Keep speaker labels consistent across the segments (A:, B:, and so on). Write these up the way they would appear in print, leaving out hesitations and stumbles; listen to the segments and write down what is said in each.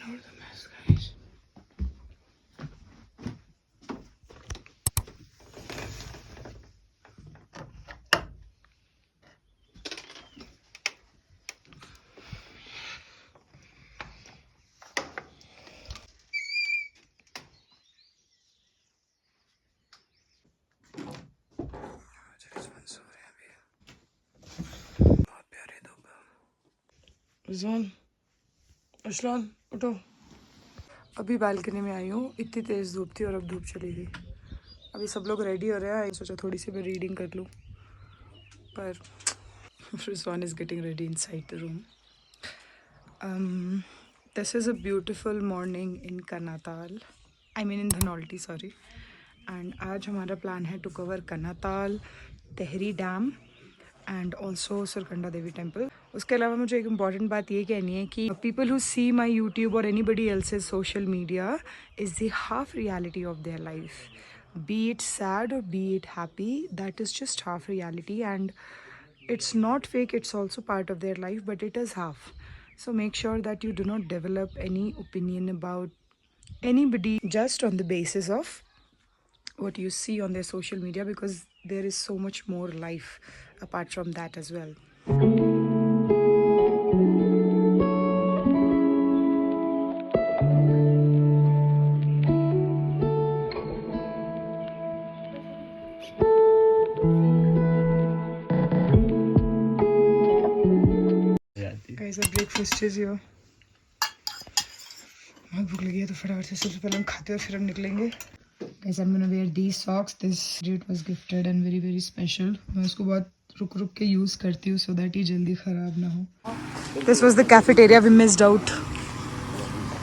A: Ignore the mess, guys. बहुत प्यारे धूप है। रिजवान, अशलान उठो। अभी बालकनी में आई हूँ, इतनी तेज़ धूप थी और अब धूप चली गई। अभी सब लोग रेडी हो रहे हैं, सोचा थोड़ी सी मैं रीडिंग कर लूँ, पर Rizwan is getting ready inside the room. This is a beautiful morning in Kanatal, I mean in Dhanaulti, sorry. And आज हमारा प्लान है to cover Kanatal, Tehri dam and also Surkanda Devi temple. उसके अलावा मुझे एक इम्पॉर्टेंट बात ये कहनी है कि people who see my YouTube और anybody else's social media is the half reality of their life, be it sad और be it happy, that is just half reality and it's not fake, it's also part of their life, but it is half. So make sure that you do not develop any opinion about anybody just on the basis of what you see on their social media, because there is so much more life apart from that as well. Guys, our breakfast is here. बहुत भूख लगी है तो फटाफट से सबसे पहले हम खाते हैं और फिर हम निकलेंगे। Guys, I'm gonna wear these socks. This it was gifted and very very special. मैं इसको बहुत रुक के यूज करती हूँ so that ये जल्दी खराब ना हो। This was the cafeteria we missed out.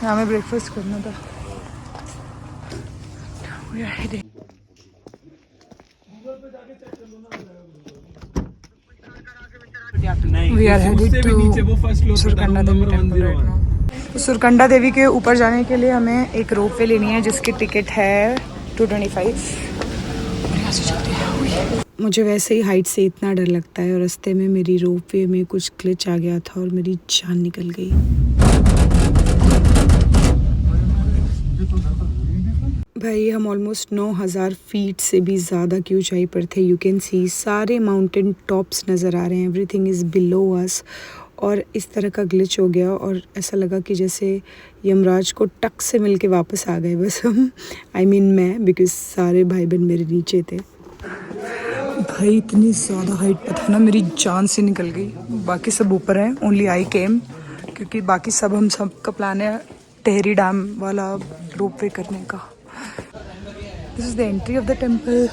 A: यहाँ हमें ब्रेकफास्ट करना था। We are heading. We are headed to Surkanda Devi temple right now. Surkanda Devi के ऊपर जाने के लिए हमें एक रोपवे लेनी है जिसकी टिकट है 225। मुझे वैसे ही हाइट से इतना डर लगता है और रास्ते में मेरी रोपवे में कुछ ग्लिच आ गया था और मेरी जान निकल गई। भाई हम ऑलमोस्ट 9000 फीट से भी ज़्यादा की ऊंचाई पर थे। यू कैन सी सारे माउंटेन टॉप्स नज़र आ रहे हैं, एवरीथिंग इज़ बिलो अस। और इस तरह का ग्लिच हो गया और ऐसा लगा कि जैसे यमराज को टक से मिल के वापस आ गए बस हम। आई मीन मैं, बिकॉज सारे भाई बहन मेरे नीचे थे। भाई इतनी ज़्यादा हाइट पर था ना, मेरी जान से निकल गई। बाकी सब ऊपर हैं, ओनली आई केम, क्योंकि बाकी सब हम सब का प्लान है टेहरी डैम वाला रोपवे करने का। This is the entry of the temple.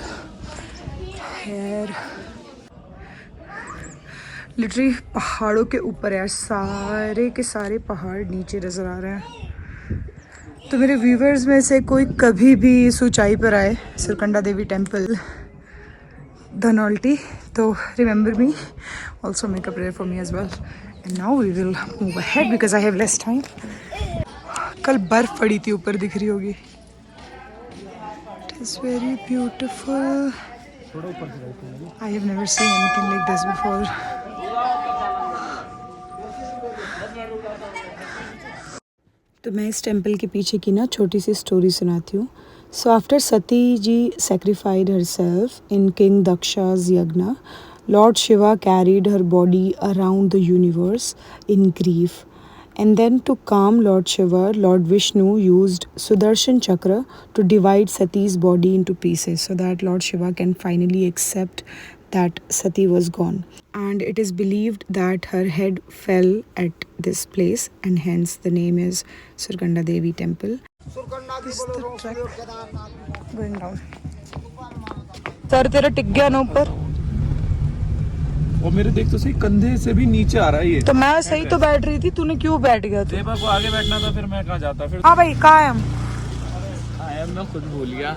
A: Literally पहाड़ों के ऊपर है, सारे के सारे पहाड़ नीचे नज़र आ रहे हैं। तो मेरे व्यूवर्स में से कोई कभी भी इस ऊंचाई पर आए, सुरकंडा देवी टेम्पल धनौल्टी, तो remember me, also make a prayer for me as well. And now we will move ahead because I have less time. कल बर्फ़ पड़ी थी, ऊपर दिख रही होगी। It is very beautiful. I have never seen anything like this before. तो मैं इस टेम्पल के पीछे की ना छोटी सी स्टोरी सुनाती हूँ। So after Sati ji sacrificed herself in King Daksha's yagna, Lord Shiva carried her body around the universe in grief. And then to calm Lord Shiva, Lord Vishnu used Sudarshan Chakra to divide Sati's body into pieces so that Lord Shiva can finally accept that Sati was gone. And it is believed that her head fell at this place and hence the name is Surkanda Devi Temple. This is the track going down. Sir तेरा टिक गया ना ऊपर,
B: और मेरे देख तो सही कंधे से भी नीचे आ रहा है ये।
A: तो मैं सही तो बैठ रही थी, तूने क्यों बैठ गया? तू
B: को आगे बैठना था, फिर मैं कहाँ जाता फिर।
A: हाँ भाई, कहाँ है हम?
B: मैं खुद भूल गया।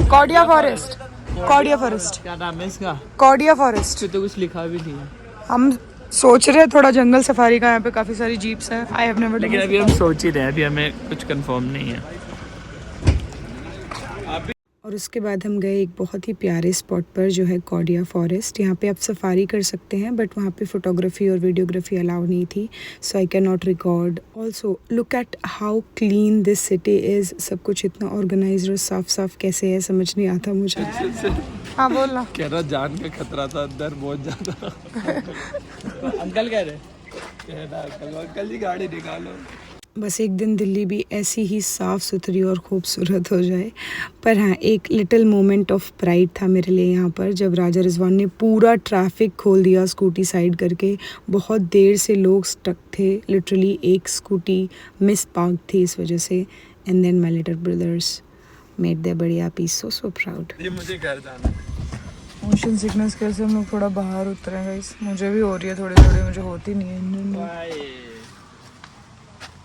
A: कौडिया फॉरेस्ट। कौडिया फॉरेस्ट
B: क्या नाम है इसका?
A: कौडिया फॉरेस्ट।
B: तो कुछ लिखा भी नहीं है।
A: हम सोच रहे हैं थोड़ा जंगल सफारी का, यहाँ पे काफी सारी जीप्स हैं। आई हैव नेवर डन।
B: लेकिन अभी हम सोच ही रहे हैं, अभी हमें कुछ कंफर्म नहीं है।
A: और उसके बाद हम गए एक बहुत ही प्यारे स्पॉट पर जो है कॉडिया फॉरेस्ट। यहाँ पे आप सफारी कर सकते हैं बट वहाँ पे फ़ोटोग्राफी और वीडियोग्राफी अलाउ नहीं थी, so I can not record. Also look at how clean this city is. सब कुछ इतना ऑर्गेनाइज और साफ साफ कैसे है समझ नहीं आता मुझे। हाँ बोलना।
B: कह रहा जान का खतरा था अंदर बहुत ज्यादा। अंकल कह रहे अंकल जी गाड़ी निकालो।
A: बस एक दिन दिल्ली भी ऐसी ही साफ़ सुथरी और ख़ूबसूरत हो जाए। पर हाँ, एक लिटिल मोमेंट ऑफ प्राइड था मेरे लिए यहाँ पर, जब राजा रिजवान ने पूरा ट्रैफिक खोल दिया स्कूटी साइड करके। बहुत देर से लोग स्टक थे, लिटरली एक स्कूटी मिस पार्क थी इस वजह से। And then my little brothers made their बढ़िया पीस, सो प्राउड।
B: ये मुझे घर जाना है।
A: मोशन सिकनेस कैसे हम लोग थोड़ा बाहर उतरेंगे, इस मुझे भी हो रही है थोड़ी थोड़ी, मुझे होती नहीं है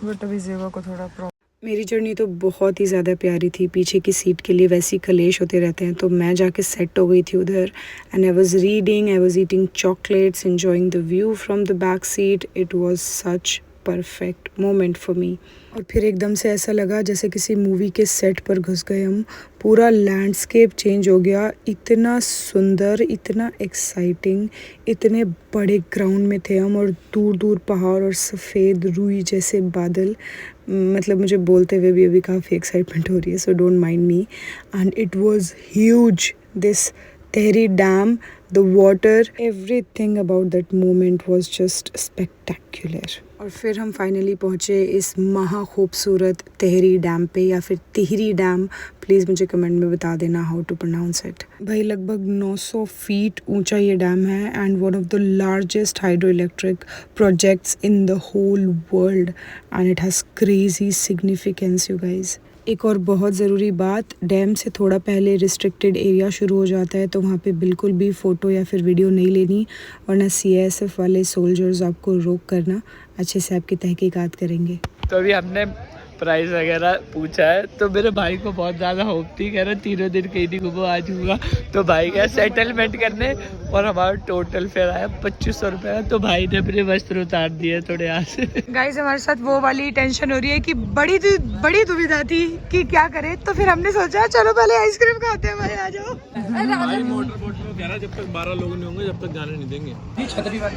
A: बट अभी जेवा को थोड़ा प्रॉब्लम। मेरी जर्नी तो बहुत ही ज़्यादा प्यारी थी। पीछे की सीट के लिए वैसे ही कलेश होते रहते हैं, तो मैं जाके सेट हो गई थी उधर। And I was reading, I was eating chocolates, enjoying the view from the back seat. It was such perfect moment for me. और फिर एकदम से ऐसा लगा जैसे किसी मूवी के सेट पर घुस गए हम। पूरा लैंडस्केप चेंज हो गया, इतना सुंदर, इतना एक्साइटिंग। इतने बड़े ग्राउंड में थे हम और दूर दूर पहाड़ और सफ़ेद रुई जैसे बादल। मतलब मुझे बोलते हुए भी अभी काफ़ी एक्साइटमेंट हो रही है, so don't mind me. And it was huge, this Tehri dam, the water, everything about that moment was just spectacular। और फिर हम फाइनली पहुँचे इस महा खूबसूरत तेहरी डैम पे, या फिर तिहरी डैम। प्लीज़ मुझे कमेंट में बता देना हाउ टू प्रोनाउंस इट। भाई लगभग 900 फीट ऊंचा ये डैम है and one of the largest hydro electric projects in the whole world and it has crazy significance you guys. एक और बहुत ज़रूरी बात, डैम से थोड़ा पहले रिस्ट्रिक्टेड एरिया शुरू हो जाता है, तो वहाँ पे बिल्कुल भी फ़ोटो या फिर वीडियो नहीं लेनी, वरना CISF वाले सोल्जर्स आपको रोक करना अच्छे से आपकी तहकीकात करेंगे।
C: तो अभी हमने प्राइस वगैरह पूछा है, तो मेरे भाई को बहुत ज़्यादा होप थी, कह रहे 3 दिन कहीं नहीं घूमो आज होगा। तो भाई गया सेटलमेंट करने और हमारा टोटल फेयर आया 2500 रुपये। तो भाई ने अपने वस्त्र उतार दिए थोड़े यहाँ से।
A: गाइस हमारे साथ वो वाली टेंशन हो रही है कि बड़ी दुविधा थी कि क्या करें, तो फिर हमने सोचा चलो पहले आइसक्रीम खाते हैं। भाई आ जाओ।
B: भाई मोटर बोट में कह रहा जब तक 12 लोग नहीं होंगे जब तक जाने नहीं देंगे। ये छतरी वाली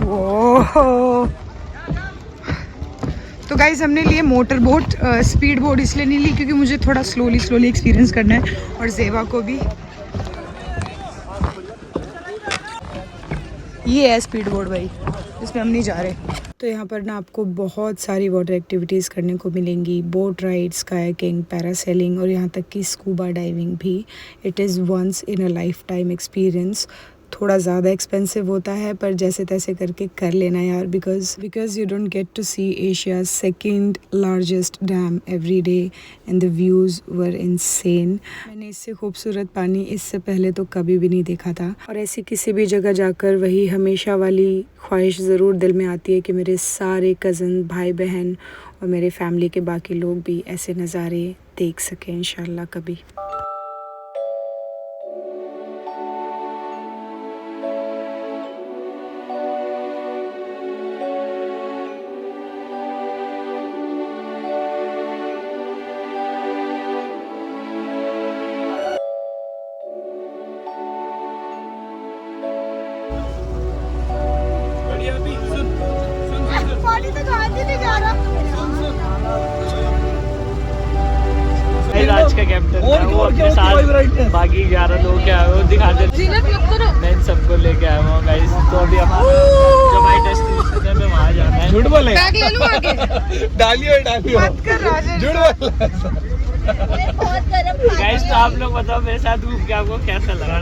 A: ओह, तो गाइज हमने लिए मोटर बोट। स्पीड बोट इसलिए नहीं ली क्योंकि मुझे थोड़ा स्लोली एक्सपीरियंस करना है और जेवा को भी। ये है स्पीड बोट भाई, इसमें हम नहीं जा रहे। तो यहाँ पर ना आपको बहुत सारी वाटर एक्टिविटीज़ करने को मिलेंगी, बोट राइड्स, कायाकिंग, पैरासेलिंग और यहाँ तक कि स्कूबा डाइविंग भी। It is once in a lifetime experience. थोड़ा ज़्यादा एक्सपेंसिव होता है पर जैसे तैसे करके कर लेना यार, because you don't get to see Asia second largest dam every day and the views were insane. मैंने इससे खूबसूरत पानी इससे पहले तो कभी भी नहीं देखा था। और ऐसी किसी भी जगह जाकर वही हमेशा वाली ख्वाहिश ज़रूर दिल में आती है कि मेरे सारे कज़न, भाई बहन और मेरे फैमिली के बाकी लोग भी ऐसे नज़ारे देख सकें इंशाल्लाह कभी। पानी तो नहीं जा रहा।
C: आज का कैप्टन है, वो अपने साथ बाकी 11 लोग क्या है वो दिखा देते। मैं इन सबको लेके आया हूँ गाइस। तो अभी हम जो हमारी डेस्टिनेशन है मैं वहाँ जाना है।
B: झूठ बोले
A: बैग ले लूं आगे।
B: डालियो
A: मत कर राजेश।
B: झूठ बोले
C: गाइस। तो आप लोग बताओ मेरे साथ घूम के आपको कैसा लगा।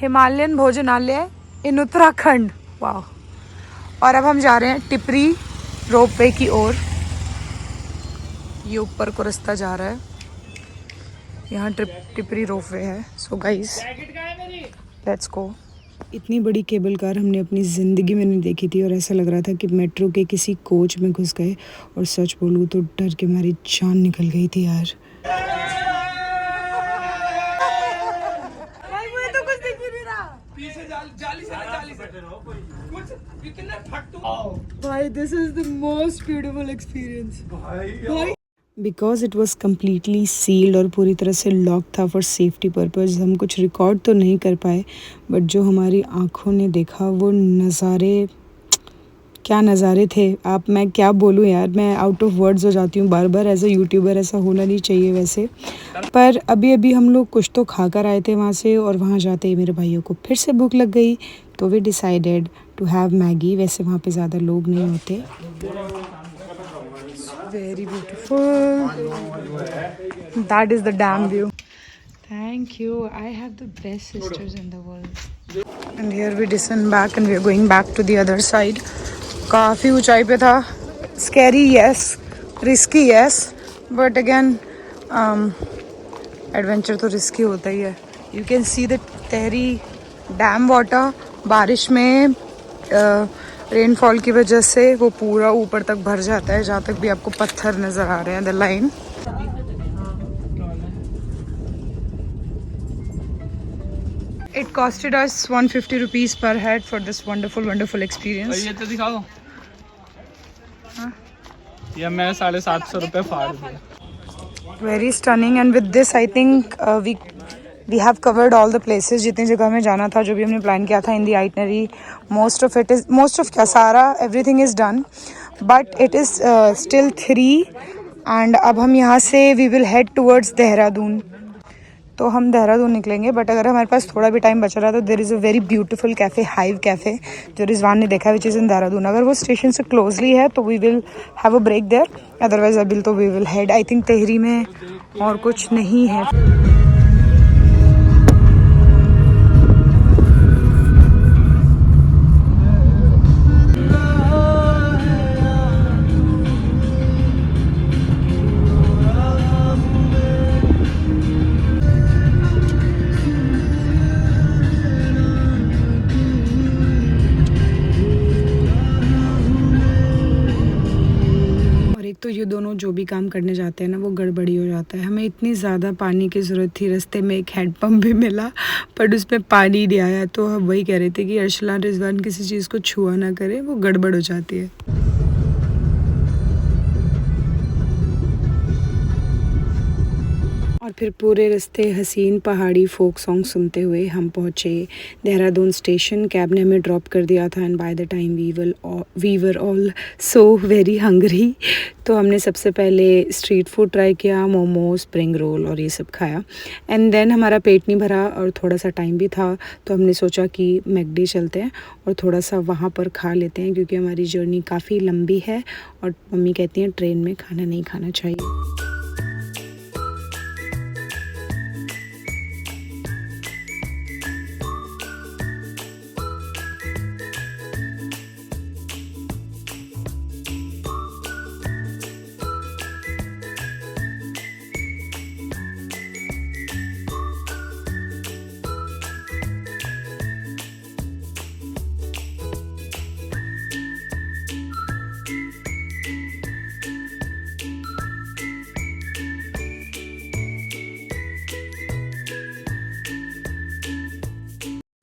A: हिमालयन भोजनालय इन उत्तराखंड। वाह। और अब हम जा रहे हैं टिपरी रोपवे की ओर। ये ऊपर को रास्ता जा रहा है, यहाँ टिपरी रोपवे है। So guys let's go. इतनी बड़ी केबल कार हमने अपनी ज़िंदगी में नहीं देखी थी और ऐसा लग रहा था कि मेट्रो के किसी कोच में घुस गए। और सच बोलूँ तो डर के हमारी जान निकल गई थी यार। भाई this is the most beautiful experience भाई। Because it was completely sealed और पूरी तरह से लॉक था फॉर सेफ्टी पर्पज़। हम कुछ रिकॉर्ड तो नहीं कर पाए, बट जो हमारी आँखों ने देखा वो नज़ारे, क्या नज़ारे थे। आप, मैं क्या बोलूँ यार, मैं आउट ऑफ वर्ड्स हो जाती हूँ बार बार। एज अ यूट्यूबर ऐसा होना नहीं चाहिए वैसे, पर अभी अभी हम लोग कुछ तो खा कर आए थे वहाँ से, और वहाँ जाते ही मेरे भाइयों को फिर से भूख लग गई, तो we decided to have Maggi. वैसे वहाँ पे ज़्यादा लोग नहीं होते। Very beautiful. That is the dam view. Thank you. I have the best sisters in the world. And here we descend back and we are going back to the other side. काफ़ी ऊंचाई पे था. Scary yes, risky yes, but again adventure तो risky होता ही है. You can see the Tehri dam water. बारिश में rainfall की वजह से वो पूरा ऊपर तक भर जाता है, जहाँ तक भी आपको पत्थर नज़र आ रहे हैं, the line. It costed us 150 rupees per head for this wonderful experience.
C: ये तो दिखाओ। ये मैं 750 रुपये फाड़ दिया।
A: Very stunning and with this I think we have covered all the places. जितनी जगह हमें जाना था, जो भी हमने प्लान किया था in the itinerary, most of क्या सारा everything is done, but it is still 3 and अब हम यहाँ से we will head towards Dehradun. तो हम देहरादून निकलेंगे, बट अगर हमारे पास थोड़ा भी टाइम बच रहा तो there is a very beautiful cafe, hive cafe, जो रिजवान ने देखा, विच इज़ इन देहरादून। अगर वो स्टेशन से क्लोजली है तो we will have a break there, otherwise अबिल तो we will head. I think Tehri में और कुछ नहीं है। तो ये दोनों जो भी काम करने जाते हैं ना, वो गड़बड़ी हो जाता है। हमें इतनी ज़्यादा पानी की ज़रूरत थी, रास्ते में एक हैंडपम्प भी मिला पर उसमें पानी नहीं आया। तो हम वही कह रहे थे कि अर्शला रिजवान किसी चीज़ को छुआ ना करे, वो गड़बड़ हो जाती है। और फिर पूरे रास्ते हसीन पहाड़ी फोक सॉन्ग सुनते हुए हम पहुँचे देहरादून स्टेशन। कैब ने हमें ड्रॉप कर दिया था and by the time we were all so very hungry. तो हमने सबसे पहले स्ट्रीट फूड ट्राई किया, मोमो, स्प्रिंग रोल और ये सब खाया। एंड देन हमारा पेट नहीं भरा और थोड़ा सा टाइम भी था, तो हमने सोचा कि मैकडी चलते हैं और थोड़ा सा वहाँ पर खा लेते हैं, क्योंकि हमारी जर्नी काफ़ी लंबी है और मम्मी कहती हैं ट्रेन में खाना नहीं खाना चाहिए।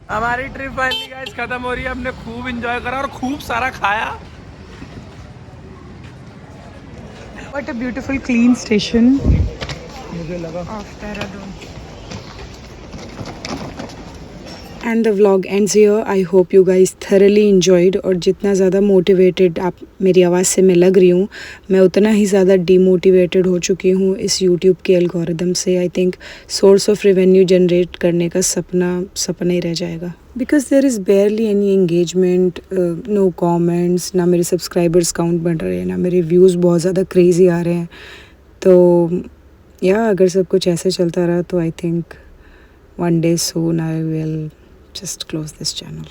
C: हमारी ट्रिप फाइनली गाइस खत्म हो रही है। हमने खूब एंजॉय करा और खूब सारा खाया।
A: What a beautiful clean station
C: मुझे लगा
A: of Dehradun. And the vlog ends here. I hope you guys thoroughly enjoyed. और जितना ज़्यादा मोटिवेटेड आप मेरी आवाज़ से मैं लग रही हूँ, मैं उतना ही ज़्यादा डीमोटिवेटेड हो चुकी हूँ इस YouTube के एल्गोरिदम से। I think source of revenue generate करने का सपना ही रह जाएगा। Because there is barely any engagement, no comments, ना मेरे सब्सक्राइबर्स काउंट बढ़ रहे हैं, ना मेरे व्यूज़ बहुत ज़्यादा क्रेज़ी आ रहे हैं। तो या अगर सब कुछ ऐसे चलता रहा तो I think one day soon I will just close this channel.